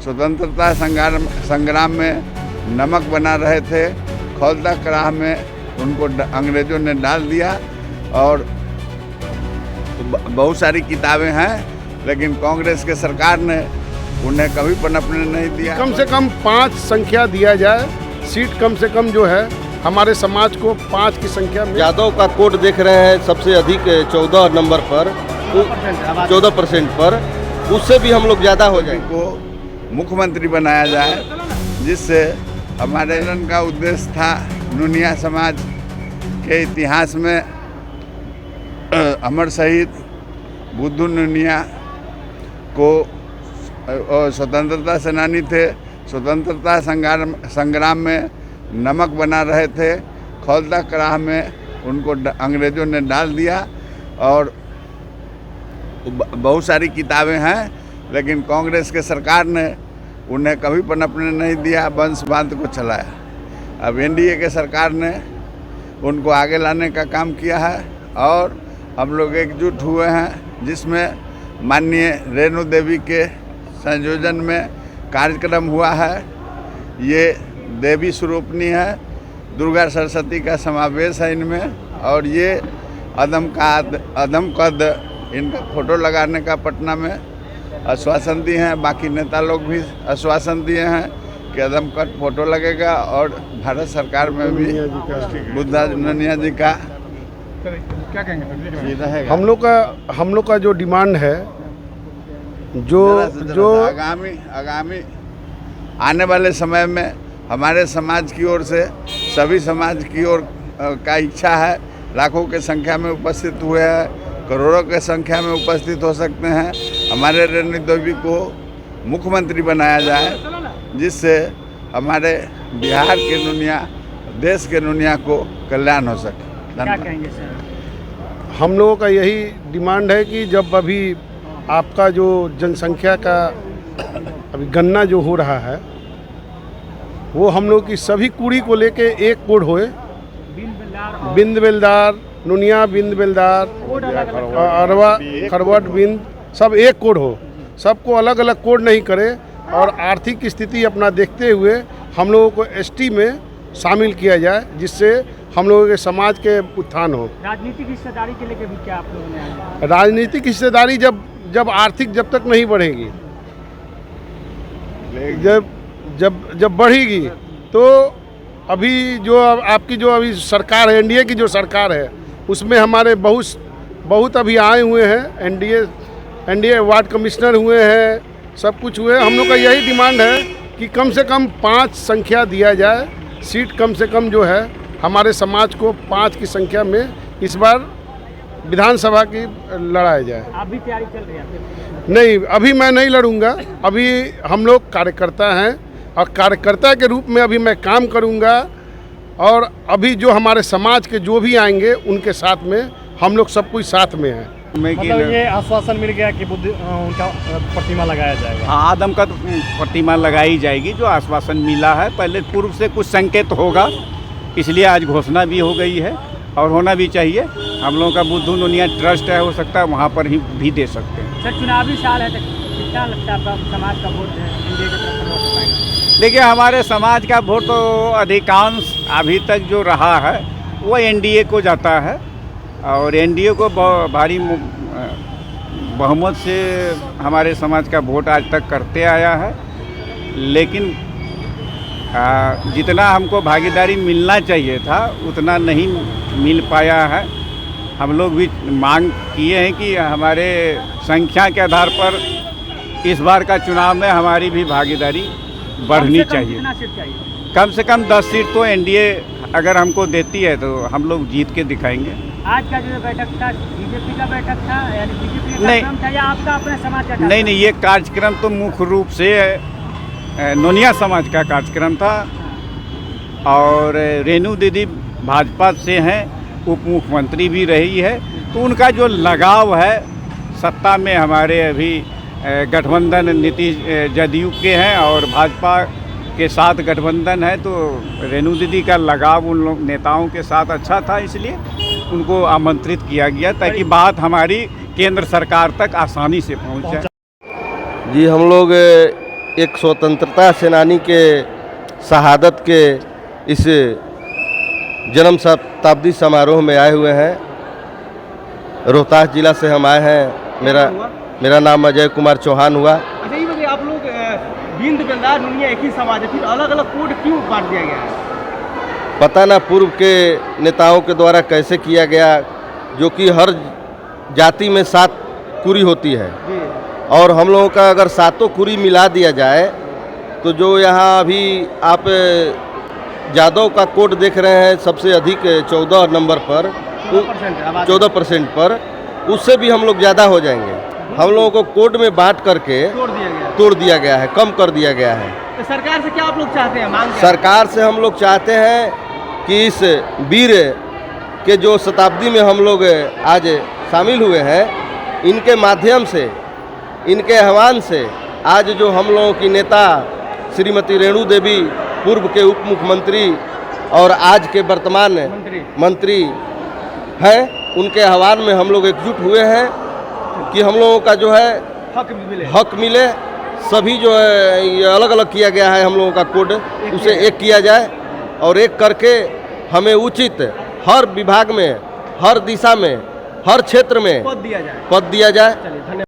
स्वतंत्रता संग्राम में नमक बना रहे थे। खौलता कराह में उनको अंग्रेज़ों ने डाल दिया और बहुत सारी किताबें हैं, लेकिन कांग्रेस के सरकार ने उन्हें कभी पनपने नहीं दिया। कम से कम 5 संख्या दिया जाए, सीट कम से कम जो है हमारे समाज को 5 की संख्या में। यादव का कोड देख रहे हैं सबसे अधिक 14 नंबर पर, 14% पर, उससे भी हम लोग ज़्यादा हो जाएंगे। को मुख्यमंत्री बनाया जाए, जिससे हमारे रन का उद्देश्य था नुनिया समाज के इतिहास में अमर शहीद बुद्धू नुनिया को स्वतंत्रता सेनानी थे। स्वतंत्रता संग्राम में नमक बना रहे थे। खौलता कराह में उनको अंग्रेज़ों ने डाल दिया और बहुत सारी किताबें हैं, लेकिन कांग्रेस के सरकार ने उन्हें कभी पनपने नहीं दिया, वंशवाद को चलाया। अब एनडीए के सरकार ने उनको आगे लाने का काम किया है और हम लोग एकजुट हुए हैं, जिसमें माननीय रेणु देवी के संयोजन में कार्यक्रम हुआ है। ये देवी स्वरूपनी है, दुर्गा सरस्वती का समावेश है इनमें, और ये अदम कद इनका फोटो लगाने का पटना में आश्वासन दिए हैं। बाकी नेता लोग भी आश्वासन दिए हैं कि अदम कद फोटो लगेगा और भारत सरकार में भी बुद्धा नुनिया जी का क्या कहेंगे रहेगा। हम लोग का जो डिमांड है, जो आगामी आने वाले समय में हमारे समाज की ओर से सभी समाज की ओर का इच्छा है। लाखों के संख्या में उपस्थित हुए हैं, करोड़ों के संख्या में उपस्थित हो सकते हैं। हमारे रेणु देवी को मुख्यमंत्री बनाया जाए, जिससे हमारे बिहार के नुनिया, देश के नुनिया को कल्याण हो सके। क्या कहेंगे सर? हम लोगों का यही डिमांड है कि जब अभी आपका जो जनसंख्या का अभी गणना जो हो रहा है, वो हम लोग की सभी कुड़ी को लेके एक कोड होए। बिंद बेलदार, नुनिया बिंद बेलदार, अरवा खरवट बिंद, सब एक कोड हो। सबको अलग अलग कोड नहीं करे और आर्थिक स्थिति अपना देखते हुए हम लोगों को एसटी में शामिल किया जाए, जिससे हम लोगों के समाज के उत्थान हो। राजनीतिक हिस्सेदारी के लेके भी क्या आप लोगों ने? राजनीतिक हिस्सेदारी जब आर्थिक जब तक नहीं बढ़ेगी, जब बढ़ेगी, तो अभी जो आपकी जो अभी सरकार है, एनडीए की जो सरकार है, उसमें हमारे बहुत अभी आए हुए हैं। एनडीए वार्ड कमिश्नर हुए हैं, सब कुछ हुए। हम लोग का यही डिमांड है कि कम से कम 5 संख्या दिया जाए, सीट कम से कम जो है हमारे समाज को 5 की संख्या में इस बार विधानसभा की लड़ाया जाए। आप भी तैयारी चल रही है? नहीं, अभी मैं नहीं लड़ूंगा। अभी हम लोग कार्यकर्ता हैं और कार्यकर्ता के रूप में अभी मैं काम करूंगा, और अभी जो हमारे समाज के जो भी आएंगे उनके साथ में हम लोग सब कुछ साथ में हैं। मतलब ये आश्वासन मिल गया कि उनका प्रतिमा लगाया जाएगा? हाँ, आदम का प्रतिमा लगाई जाएगी, जो आश्वासन मिला है। पहले पूर्व से कुछ संकेत होगा, इसलिए आज घोषणा भी हो गई है और होना भी चाहिए। हम लोगों का बुद्धू नुनिया ट्रस्ट है, हो सकता है वहाँ पर ही भी दे सकते हैं। सर, चुनावी साल है, तो कितना लगता है आपका समाज का वोट एनडीए की तरफ से वोट पाएगा? देखिए, हमारे समाज का वोट तो अधिकांश अभी तक जो रहा है वो एनडीए को जाता है, और एनडीए को भारी बहुमत से हमारे समाज का वोट आज तक करते आया है। लेकिन जितना हमको भागीदारी मिलना चाहिए था उतना नहीं मिल पाया है। हम लोग भी मांग किए हैं कि हमारे संख्या के आधार पर इस बार का चुनाव में हमारी भी भागीदारी बढ़नी चाहिए। कितना सीट चाहिए? कम से कम 10 सीट तो एनडीए अगर हमको देती है तो हम लोग जीत के दिखाएंगे। आज का जो बैठक था, बीजेपी का बैठक था, यानी बीजेपी का नहीं, कार्यक्रम था या आपका अपने समाज का? नहीं, ये कार्यक्रम तो मुख्य रूप से नोनिया समाज का कार्यक्रम था, और रेणु दीदी भाजपा से हैं, उप मुख्यमंत्री भी रही है, तो उनका जो लगाव है सत्ता में हमारे अभी गठबंधन नीतीश जदयू के हैं और भाजपा के साथ गठबंधन है, तो रेणु दीदी का लगाव उन लोग नेताओं के साथ अच्छा था, इसलिए उनको आमंत्रित किया गया ताकि बात हमारी केंद्र सरकार तक आसानी से पहुंच जाए। जी, हम लोग एक स्वतंत्रता सेनानी के शहादत के इस जन्म शताब्दी समारोह में आए हुए हैं। रोहतास जिला से हम आए हैं। मेरा नाम अजय कुमार चौहान हुआ। अच्छा ये बताइए, आप लोग बिंद बेलदार नुनिया एक ही समाज है, फिर अलग अलग कोड क्यों बांट दिया गया है? पता ना पूर्व के नेताओं के द्वारा कैसे किया गया, जो कि हर जाति में 7 कुरी होती है और हम लोगों का अगर 7 कुरी मिला दिया जाए तो जो यहाँ अभी आप यादव का कोड देख रहे हैं सबसे अधिक 14 नंबर पर 14% पर, उससे भी हम लोग ज़्यादा हो जाएंगे। हम लोगों को कोड में बांट करके तोड़ दिया गया है, कम कर दिया गया है। तो सरकार से क्या आप लोग चाहते हैं, मांग क्या? सरकार से हम लोग चाहते हैं कि इस वीर के जो शताब्दी में हम लोग आज शामिल हुए हैं, इनके माध्यम से, इनके आह्वान से आज जो हम लोगों की नेता श्रीमती रेणु देवी, पूर्व के उप मुख्यमंत्री और आज के वर्तमान मंत्री हैं, उनके आह्वान में हम लोग एकजुट हुए हैं कि हम लोगों का जो है हक मिले। सभी जो है ये अलग अलग किया गया है हम लोगों का कोड, उसे एक किया जाए और एक करके हमें उचित हर विभाग में, हर दिशा में, हर क्षेत्र में पद दिया जाए। पद दिया जाए। चलिए, धन्यवाद।